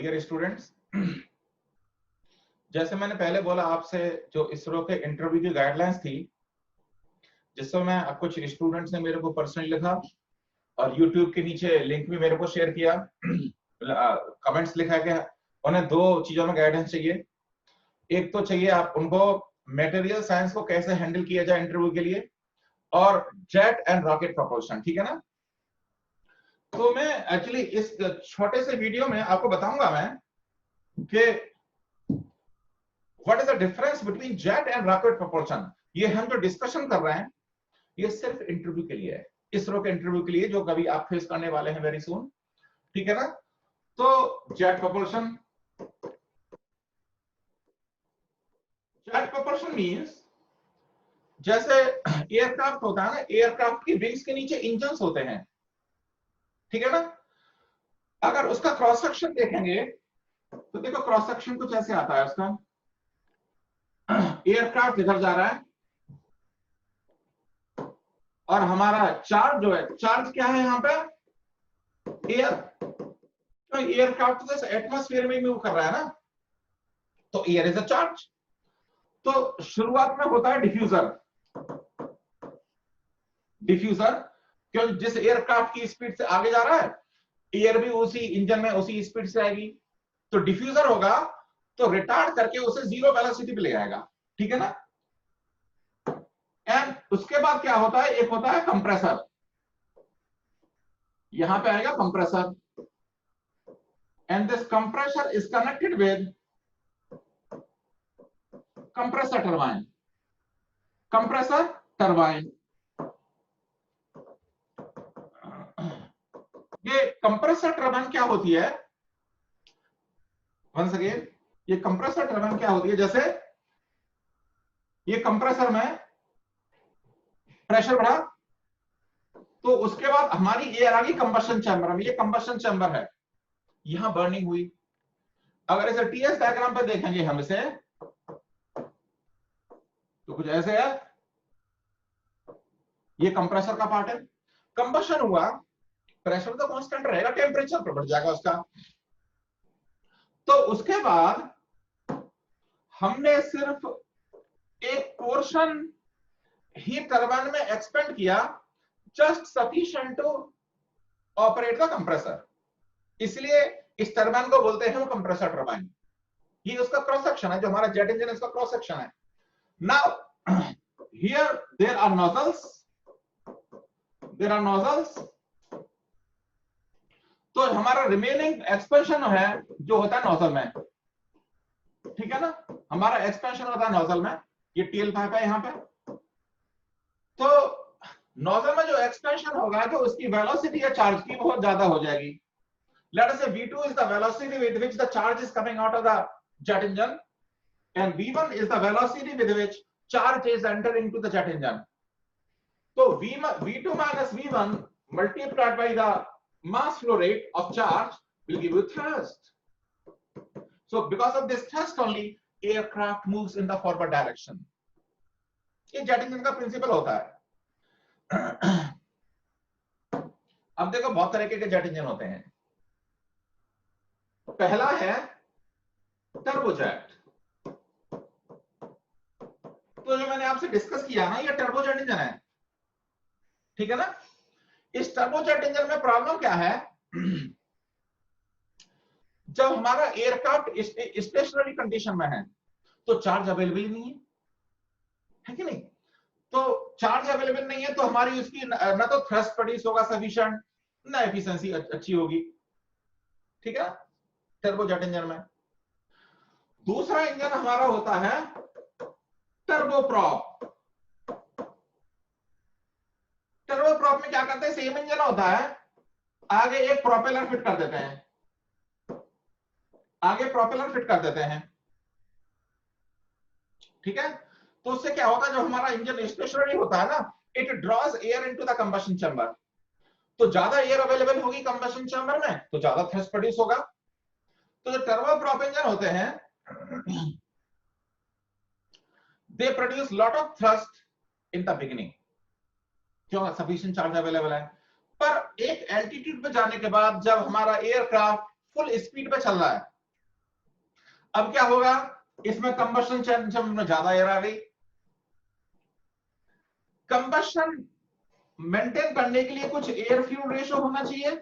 Dear students, जैसे मैंने पहले बोला आपसे, जो इसरो के इंटरव्यू की गाइडलाइंस थी, जिसमें मैं कुछ स्टूडेंट्स ने मेरे को पर्सनली लिखा और यूट्यूब के नीचे लिंक भी मेरे को शेयर किया, कमेंट्स लिखा कि उन्हें दो चीजों में गाइडेंस चाहिए। एक तो चाहिए आप उनको मटेरियल साइंस को कैसे हैंडल किया जाए इंटरव्यू के लिए, और जेट एंड रॉकेट प्रोपल्शन, ठीक है ना। तो मैं एक्चुअली इस छोटे से वीडियो में आपको बताऊंगा मैं कि what is the difference between jet and rocket propulsion. ये हम जो डिस्कशन कर रहे हैं ये सिर्फ इंटरव्यू के लिए है, इसरो के इंटरव्यू के लिए जो कभी आप फेस करने वाले हैं वेरी सून, ठीक है ना। तो जेट प्रोपल्शन मींस जैसे एयरक्राफ्ट होता है ना, एयरक्राफ्ट की विंग्स के नीचे इंजन्स होते हैं, ठीक है ना। अगर उसका क्रॉस सेक्शन देखेंगे तो देखो क्रॉस सेक्शन कुछ ऐसे आता है उसका। एयरक्राफ्ट इधर जा रहा है और हमारा चार्ज जो है, चार्ज क्या है यहां पे, एयर। तो एयरक्राफ्ट तो एटमॉस्फेयर में मूव कर रहा है ना, तो एयर इज अ चार्ज। तो शुरुआत में होता है डिफ्यूजर। क्योंकि जिस एयरक्राफ्ट की स्पीड से आगे जा रहा है, एयर भी उसी इंजन में उसी स्पीड से आएगी, तो डिफ्यूजर होगा तो रिटार्ड करके उसे जीरो वेलोसिटी पे ले आएगा, ठीक है ना। एंड उसके बाद क्या होता है, एक होता है कंप्रेसर। यहां पे आएगा compressor, and this compressor is connected with compressor turbine. Compressor turbine, ये कंप्रेसर टरबाइन क्या होती है, वंस अगेन ये कंप्रेसर टरबाइन क्या होती है, जैसे ये कंप्रेसर में प्रेशर बढ़ा तो उसके बाद हमारी एयर आ गई कंबशन चैम्बर में, ये कंबशन चैम्बर है, यहां बर्निंग हुई। अगर इसे टीएस डायग्राम पर देखेंगे हम इसे, तो कुछ ऐसे है, ये कंप्रेसर का पार्ट है, कंबशन हुआ, प्रेशर तो कांस्टेंट रहेगा, टेम्परेचर पर बढ़ जाएगा उसका। तो उसके बाद हमने सिर्फ एक पोर्शन ही टरबाइन में एक्सपेंड किया, just sufficient to operate the compressor, इसलिए इस टरबाइन को बोलते हैं वो कंप्रेसर टरबाइन। ये उसका क्रॉस सेक्शन है, जो हमारा जेट इंजन है इसका क्रॉस सेक्शन है। Now here there are nozzles, तो हमारा रिमेनिंग एक्सपेंशन है जो होता है नोजल में, ठीक है ना। हमारा एक्सपेंशन होता है नोजल में, ये टेल पाइप है यहां पे। तो नोजल में जो एक्सपेंशन होगा, जो उसकी वेलोसिटी है चार्ज की बहुत ज्यादा हो जाएगी। लेट अस से v2 is the velocity with which the charge is coming out of the jet engine, and v1 is the velocity with which charge is entering into the jet engine. So v2 minus v1 multiplied by the mass flow rate of charge will give you thrust. So because of this thrust only aircraft moves in the forward direction. ये jet engine का principal होता है। अब देखो बहुत तरह के jet engine होते हैं। पहला है टर्बोजेट। तो जो मैंने आपसे डिस्कस किया ना, ये टर्बोजेट इंजन है, ठीक है ना। इस टर्बोजेट इंजन में प्रॉब्लम क्या है, जब हमारा एयरक्राफ्ट स्टेशनरी कंडीशन में है तो चार्ज अवेलेबल नहीं है कि नहीं। तो चार्ज अवेलेबल नहीं है तो हमारी उसकी ना तो थ्रस्ट प्रोड्यूस होगा सफिशिएंट, ना एफिशिएंसी अच्छी होगी, ठीक है। टर्बोजेट इंजन में दूसरा इंजन हमारा होता है टर्बोप्रॉप। टर्बोप्रॉप में क्या करते हैं, सेम इंजन होता है, आगे एक प्रोपेलर फिट कर देते हैं, ठीक है। तो उससे क्या होता है, जो हमारा इंजन स्टेशनरी होता है ना, it draws air into the combustion chamber. तो ज्यादा एयर अवेलेबल होगी कंबशन चैम्बर में तो ज्यादा थ्रस्ट प्रोड्यूस होगा। तो जो टर्बोप्रॉप इंजन होते हैं, they produce lot of thrust in the beginning, क्यों, सफिशिएंट चार्ज अवेलेबल है। पर एक एल्टीट्यूड पे जाने के बाद जब हमारा एयरक्राफ्ट फुल स्पीड पे चल रहा है। अब क्या होगा, इसमें कंबशन चैम्बर में ज्यादा एयर आ गई। कंबशन मेंटेन करने के लिए कुछ एयर फ्यूल रेशो होना चाहिए,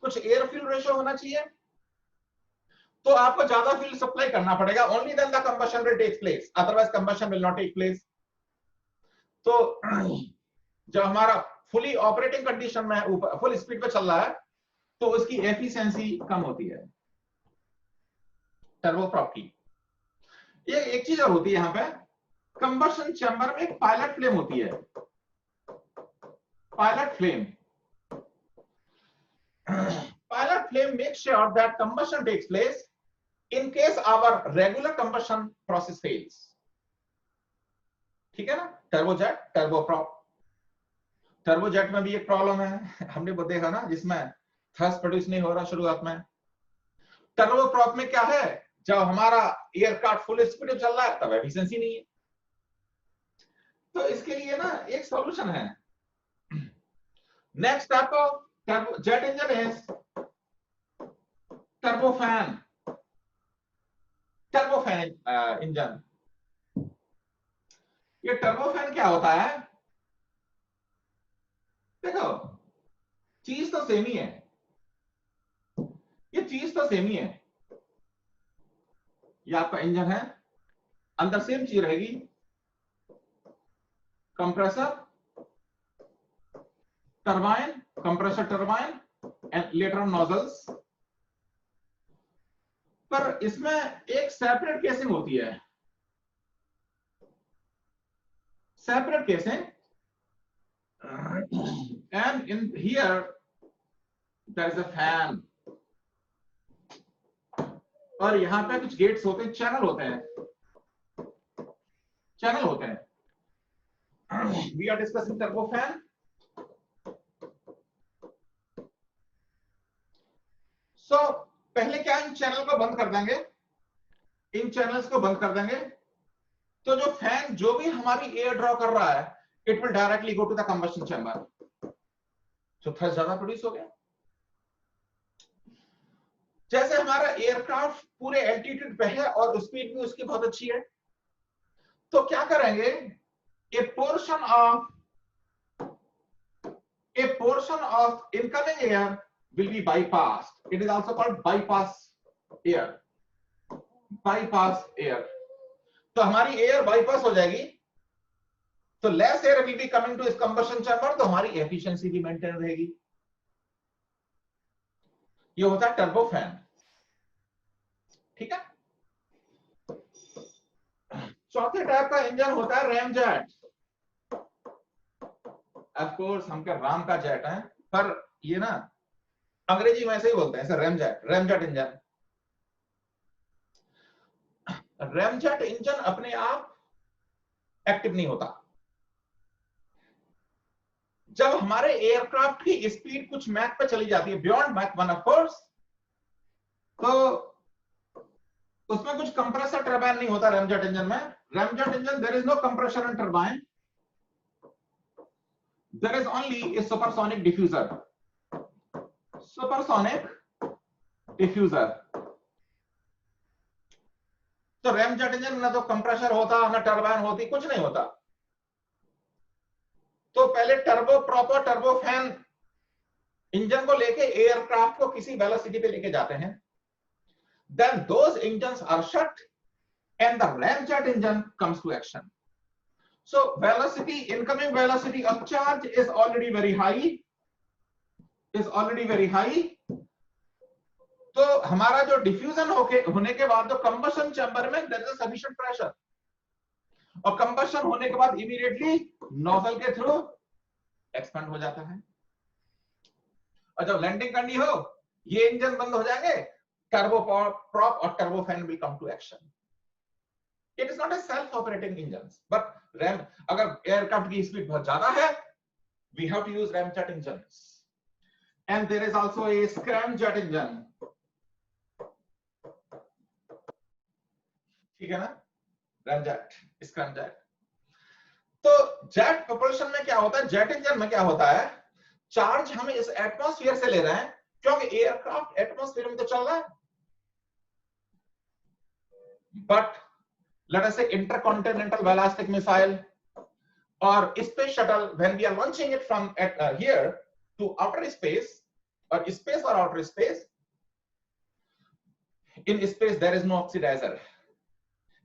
कुछ एयर फ्यूल रेशो होना चाहिए, तो आपको ज्यादा फ्यूल सप्लाई करना पड़ेगा। Only then the combustion will take place, otherwise combustion will not take place. तो जब हमारा फुली ऑपरेटिंग कंडीशन में ऊपर फुल स्पीड पे चल रहा है तो उसकी एफिशिएंसी कम होती है टर्बोप्रॉप की। ये एक चीज और होती है यहां पे, कंबशन चैम्बर में एक पायलट फ्लेम होती है, pilot flame. Pilot flame makes sure that combustion takes place in case our regular combustion process fails. ठीक है ना, टर्बोजेट, टर्बोप्रॉप। टर्बोजेट में भी एक प्रॉब्लम है, हमने वो देखा ना, जिसमें थ्रस्ट प्रोड्यूस नहीं हो रहा शुरुआत में। टर्बोप्रॉप में क्या है, जब हमारा एयरक्राफ्ट फुल स्पीड में चल रहा है तब एफिशिएंसी नहीं है। तो इसके लिए ना एक सॉल्यूशन है। नेक्स्ट आपको जेट इंजन है टर्बोफैन, टर्बोफैन इंजन। ये टर्बोफैन क्या होता है, देखो चीज तो सेम ही है, ये चीज तो सेम ही है। ये आपका इंजन है, अंदर सेम चीज रहेगी, compressor, turbine, compressor turbine and later on nozzles. पर इसमें एक सेपरेट केसिंग होती है, separate casing, and in here there is a fan, और यहां पे कुछ गेट्स होते हैं, चैनल होते हैं, चैनल होते हैं। We are discussing turbofan. So पहले क्या, इन चैनल को बंद कर देंगे, इन चैनल्स को बंद कर देंगे, तो जो फैन जो भी हमारी एयर ड्रॉ कर रहा है it will directly go to the combustion chamber, तो थ्रस्ट ज्यादा प्रोड्यूस हो गया। जैसे हमारा एयरक्राफ्ट पूरे एल्टीट्यूड पे है और स्पीड भी उसकी बहुत अच्छी है, तो क्या करेंगे, ए portion of incoming air will be bypassed. It is also called bypass air, bypass air. तो हमारी एयर बाईपास हो जाएगी, तो less air will be coming to इस कंबशन चैम्बर, तो हमारी एफिशिएंसी भी मेंटेन रहेगी। ये होता है टर्बोफैन, ठीक है। चौथे टाइप का इंजन होता है रैमजेट। ऑफ कोर्स हम क्या राम का जेट है, पर ये ना अंग्रेजी में ऐसे ही बोलते हैं, ऐसे ramjet, ramjet engine. Ramjet engine अपने आप एक्टिव नहीं होता। जब हमारे एयरक्राफ्ट की स्पीड कुछ मैक पे चली जाती है, बियॉन्ड मैक 1 ऑफ कोर्स, तो उसमें कुछ कंप्रेसर टरबाइन नहीं होता रैमजेट इंजन में। Ramjet engine there is no compressor and turbine, there is only a supersonic diffuser, supersonic diffuser. तो रैमजेट इंजन में ना तो कंप्रेसर होता, ना टरबाइन होती, कुछ नहीं होता। तो पहले टर्बो प्रॉपर टर्बोफैन इंजन को लेके एयरक्राफ्ट को किसी वेलोसिटी पे लेके जाते हैं, then those engines are shut and the ramjet engine comes to action. So velocity, incoming velocity of charge is already very high, is already very high. तो हमारा जो डिफ्यूजन होने के बाद जो कंबशन चैम्बर में there is sufficient pressure, और combustion होने के बाद इमीडिएटली नोजल के थ्रू एक्सपेंड हो जाता है, और जब लैंडिंग करनी हो ये इंजन बंद हो जाएंगे, टर्बोप्रॉप और turbofan will come to action. It is not a self-operating engine, but अगर एयरक्राफ्ट की स्पीड बहुत ज्यादा है, we have to use ramjet engines. And there is also a scramjet engine. ठीक है ना, ramjet, scramjet. तो जेट प्रोपल्शन में क्या होता है, जेट इंजन में क्या होता है, चार्ज हम इस एटमॉस्फेयर से ले रहे हैं, क्योंकि एयरक्राफ्ट एटमॉस्फेयर में तो चल रहा है, बट लेट अस से intercontinental ballistic missile or space shuttle, when we are launching it from here to outer space or space or outer space, in space there is no oxidizer.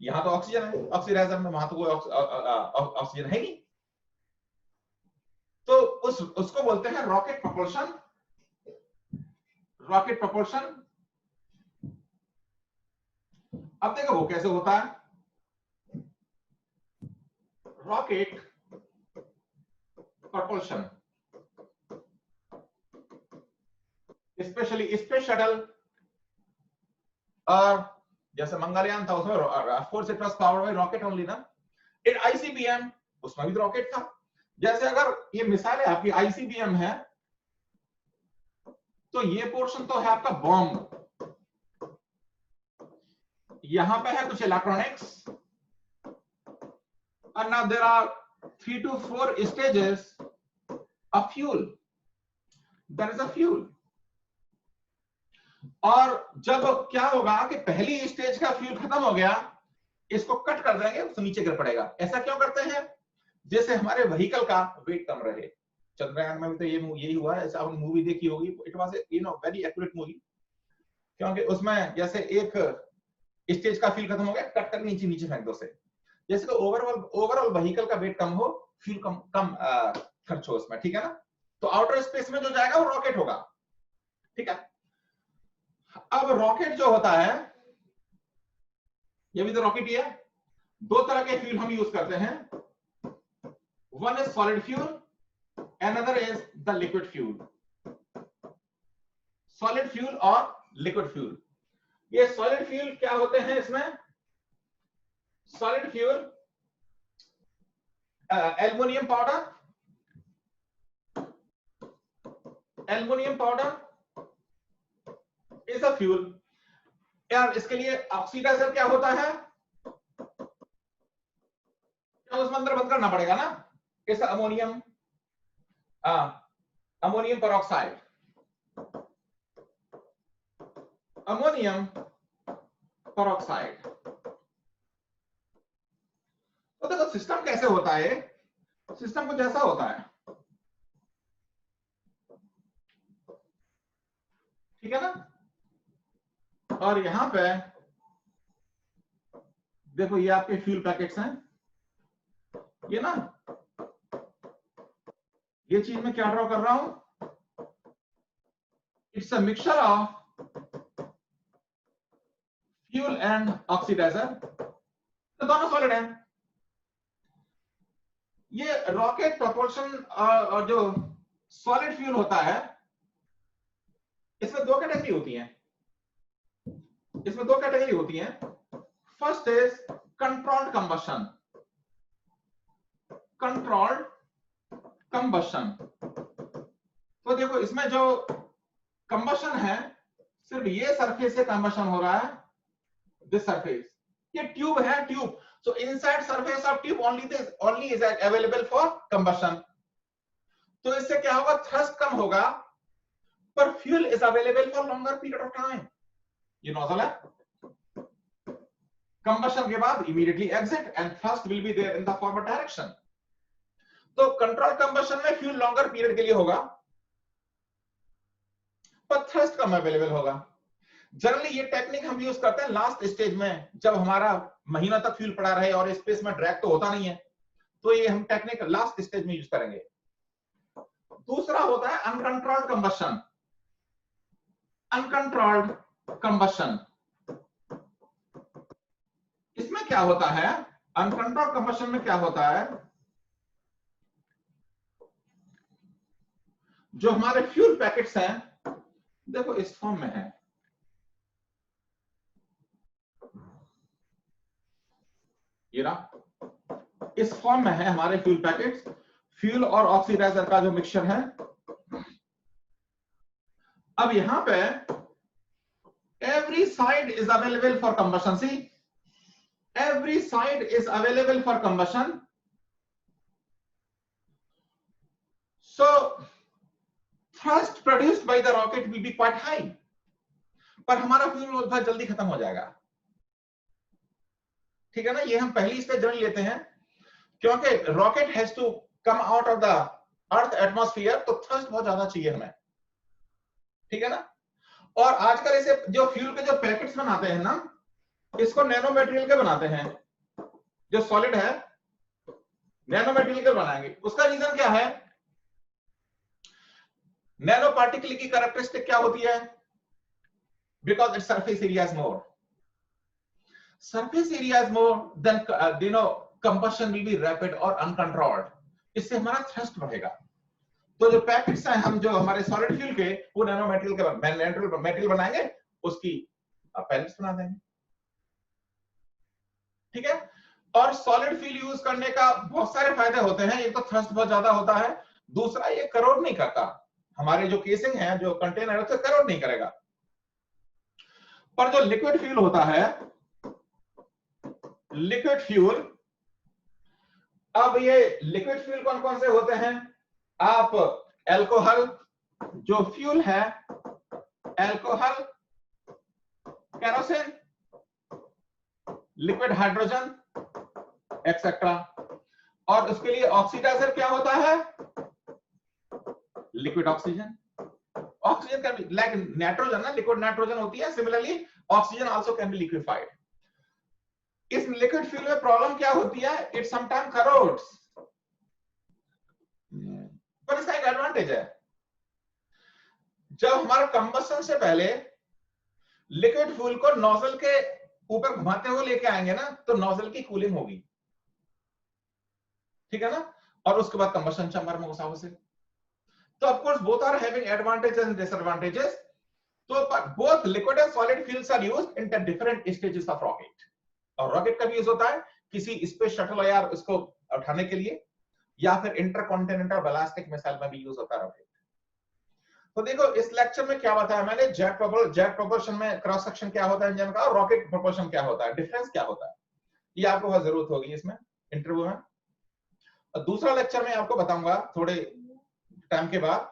यहां तो oxygen है, oxidiser में वहां तो कोई oxygen है नहीं, तो उसको बोलते हैं रॉकेट प्रपोल्शन। रॉकेट प्रपोल्शन, अब देखो वो कैसे होता है। Rocket propulsion, especially space shuttle और जैसे मंगलयान था उसमें of course it was powered by rocket only ना। इन ICBM उसमें भी रॉकेट था। जैसे अगर ये मिसाल है आपकी ICBM है तो ये पोर्शन तो है आपका बॉम्ब, यहां पे है कुछ electronics, and now there are 3 to 4 stages of fuel. There is a fuel. और जब क्या होगा कि पहली स्टेज का फ्यूल खत्म हो गया, इसको कट कर देंगे तो नीचे गिर पड़ेगा। ऐसा क्यों करते हैं? जैसे हमारे व्हीकल का वेट कम रहे। चंद्रयान में भी तो यही हुआ है। ऐसा आपने मूवी देखी होगी, it was very accurate movie, क्योंकि उसमें जैसे एक स्टेज का फ्यूल खत्म हो गया, कट कर नीचे नीचे फेंक दो से, जैसे कि ओवरऑल व्हीकल का वेट कम हो, फ्यूल कम खर्च हो उसमें, ठीक है ना। तो आउटर स्पेस में जो जाएगा वो रॉकेट होगा, ठीक है। अब रॉकेट जो होता है, ये भी तो रॉकेट ही है। 2 तरह के फ्यूल हम यूज करते हैं, one is solid fuel, another is the liquid fuel. Solid fuel और लिक्विड फ्यूल, ये सॉलिड फ्यूल क्या होते हैं इसमें? Solid fuel aluminium powder, aluminium powder is a fuel. यार इसके लिए ऑक्सीडाइजर क्या होता है? क्या उसमें अंदर बंद करना पड़ेगा ना, इस अमोनियम अमोनियम पर ऑक्साइड, अमोनियम पर ऑक्साइड। तो देखो सिस्टम कैसे होता है, सिस्टम कुछ ऐसा होता है, ठीक है ना। और यहां पे देखो ये आपके फ्यूल पैकेट्स हैं, ये ना, ये चीज मैं क्या ड्रॉ कर रहा हूं, it's a mixture of fuel and oxidizer, तो दोनों सॉलिड हैं। ये रॉकेट प्रपोर्शन और जो सॉलिड फ्यूल होता है, इसमें 2 कैटेगरी होती हैं, इसमें 2 कैटेगरी होती हैं। First is controlled combustion, controlled combustion. तो देखो इसमें जो कंबशन है, सिर्फ ये सरफेस से कंबशन हो रहा है, दिस सरफेस, ये ट्यूब है, tube. So inside surface of tube only is available for combustion. तो इससे क्या होगा, थ्रस्ट कम होगा, पर fuel is available for longer period of time. ये नोजल है, कंबशन के बाद immediately exit and thrust will be there in the forward direction. तो कंट्रोल कंबशन में फ्यूल लॉन्गर पीरियड के लिए होगा, पर थ्रस्ट कम अवेलेबल होगा। जनरली ये टेक्निक हम यूज करते हैं लास्ट स्टेज में, जब हमारा महीना तक फ्यूल पड़ा रहे और स्पेस में ड्रैग तो होता नहीं है, तो ये हम टेक्निक लास्ट स्टेज में यूज करेंगे। दूसरा होता है अनकंट्रोल्ड कंबशन, अनकंट्रोल्ड कंबशन। इसमें क्या होता है, अनकंट्रोल्ड कंबशन में क्या होता है, जो हमारे फ्यूल पैकेट्स हैं, देखो इस फॉर्म में है, ये रहा, इस फॉर्म में है हमारे फ्यूल पैकेट्स, फ्यूल और ऑक्सीडाइजर का जो मिक्सचर है। अब यहां पे every side is available for combustion, see every side is available for combustion. So thrust thrust produced by the rocket will be quite high, पर हमारा फ्यूल बहुत जल्दी खत्म हो जाएगा। ठीक है ना, ये हम पहली स्टेज जान लेते हैं, क्योंकि rocket has to come out of the earth atmosphere, तो थ्रस्ट बहुत ज्यादा चाहिए हमें। ठीक है ना, और आजकल इसे जो फ्यूल के जो पैकेट्स बनाते हैं ना, इसको नैनो मटेरियल के बनाते हैं, जो सॉलिड है नैनो मटेरियल के बनाएंगे। उसका रीजन क्या है? नैनो पार्टिकल की कैरेक्टरिस्टिक क्या होती है? Because its surface area is more, surface area is more than you know combustion will be rapid और अनकंट्रोल्ड, इससे हमारा थ्रस्ट बढ़ेगा। तो जो पैकेट्स हैं हम जो हमारे सॉलिड फ्यूल के, वो नैनो मटेरियल के मटेरियल बनाएंगे, उसकी पैलेट्स बना देंगे। ठीक है, और सॉलिड फ्यूल यूज करने का बहुत सारे फायदे होते हैं। एक तो थ्रस्ट बहुत ज्यादा होता है, दूसरा ये करोड नहीं करता, हमारे जो केसिंग है जो कंटेनर है उसे करोड नहीं करेगा। पर जो लिक्विड फ्यूल होता है, लिक्विड फ्यूल, अब ये लिक्विड फ्यूल कौन कौन से होते हैं? आप अल्कोहल जो फ्यूल है, alcohol, kerosene, liquid hydrogen etcetera. और उसके लिए ऑक्सीडाइजर क्या होता है? Liquid oxygen. Oxygen can be like nitrogen ना, लिक्विड नाइट्रोजन होती है, similarly oxygen also can be liquefied. इस लिक्विड फ्यूल में प्रॉब्लम क्या होती है? इट समटाइम करोड्स, पर इसका एक एडवांटेज है, जब हमारा कंबशन से पहले लिक्विड फ्यूल को नोजल के ऊपर घुमाते हुए लेके आएंगे ना, तो नोजल की कूलिंग होगी। ठीक है ना, और उसके बाद कंबशन चैम्बर में घुसा उसे। तो of course both are having advantages and disadvantages. तो both liquid and solid fuels are used in the different stages of rocket. और रॉकेट का भी यूज होता है किसी स्पेस शटल या उसको उठाने के लिए, या फिर इंटरकॉन्टिनेंटल बैलिस्टिक मिसाइल में भी यूज होता है रॉकेट। तो देखो इस लेक्चर में क्या बताया मैंने, जेट प्रोपल्शन में क्रॉस सेक्शन क्या होता है इंजन का, और रॉकेट प्रोपल्शन क्या होता है, डिफरेंस क्या होता है, ये आपको बहुत जरूरत होगी इसमें इंटरव्यू में। और दूसरा लेक्चर में आपको बताऊंगा थोड़े टाइम के बाद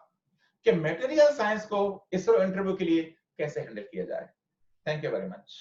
कि मटेरियल साइंस को इसरो इंटरव्यू के लिए कैसे हैंडल किया जाए। Thank you very much.